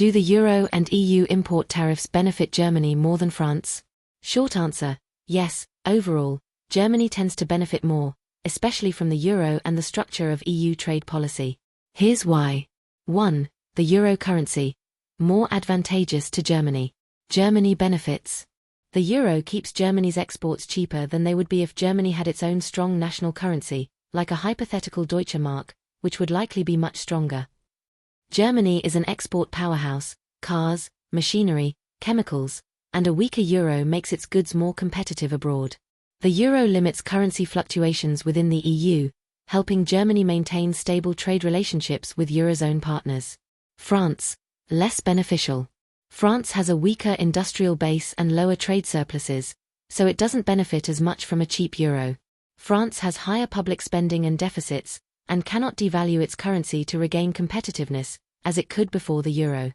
Do the euro and EU import tariffs benefit Germany more than France? Short answer, yes. Overall, Germany tends to benefit more, especially from the euro and the structure of EU trade policy. Here's why. 1. The euro currency. More advantageous to Germany. Germany benefits. The euro keeps Germany's exports cheaper than they would be if Germany had its own strong national currency, like a hypothetical Deutsche Mark, which would likely be much stronger. Germany is an export powerhouse, cars, machinery, chemicals, and a weaker euro makes its goods more competitive abroad. The euro limits currency fluctuations within the EU, helping Germany maintain stable trade relationships with Eurozone partners. France, less beneficial. France has a weaker industrial base and lower trade surpluses, so it doesn't benefit as much from a cheap euro. France has higher public spending and deficits, and cannot devalue its currency to regain competitiveness, as it could before the euro.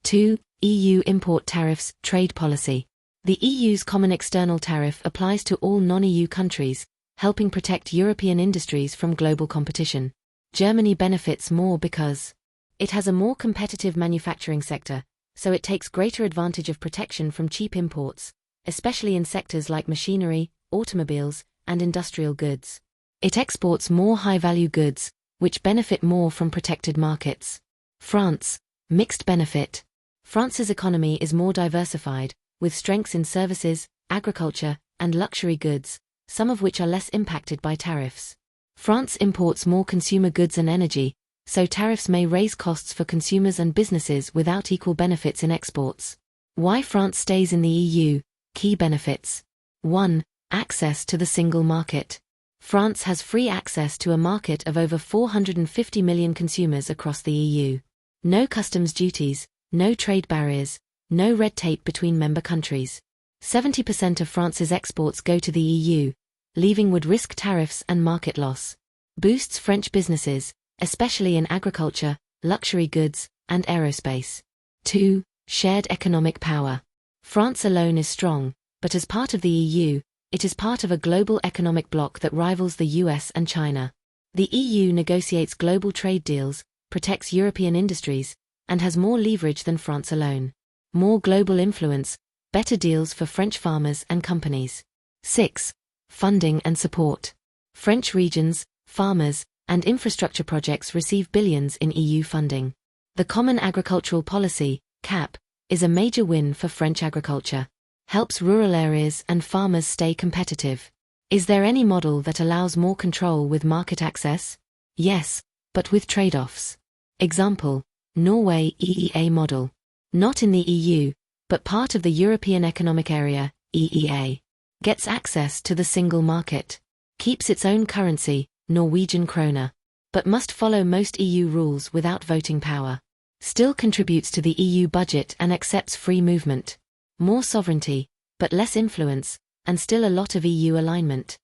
2. EU import tariffs, trade policy. The EU's common external tariff applies to all non-EU countries, helping protect European industries from global competition. Germany benefits more because it has a more competitive manufacturing sector, so it takes greater advantage of protection from cheap imports, especially in sectors like machinery, automobiles, and industrial goods. It exports more high-value goods, which benefit more from protected markets. France, mixed benefit. France's economy is more diversified, with strengths in services, agriculture, and luxury goods, some of which are less impacted by tariffs. France imports more consumer goods and energy, so tariffs may raise costs for consumers and businesses without equal benefits in exports. Why France stays in the EU? Key benefits. 1. Access to the single market. France has free access to a market of over 450 million consumers across the EU. No customs duties, no trade barriers, no red tape between member countries. 70% of France's exports go to the EU, leaving would risk tariffs and market loss. Boosts French businesses, especially in agriculture, luxury goods, and aerospace. 2. Shared economic power. France alone is strong, but as part of the EU, it is part of a global economic bloc that rivals the US and China. The EU negotiates global trade deals, protects European industries, and has more leverage than France alone. More global influence, better deals for French farmers and companies. 6. Funding and support. French regions, farmers, and infrastructure projects receive billions in EU funding. The Common Agricultural Policy, CAP, is a major win for French agriculture. Helps rural areas and farmers stay competitive. Is there any model that allows more control with market access? Yes, but with trade-offs. Example, Norway EEA model. Not in the EU, but part of the European Economic Area, EEA. Gets access to the single market. Keeps its own currency, Norwegian krone. But must follow most EU rules without voting power. Still contributes to the EU budget and accepts free movement. More sovereignty, but less influence, and still a lot of EU alignment.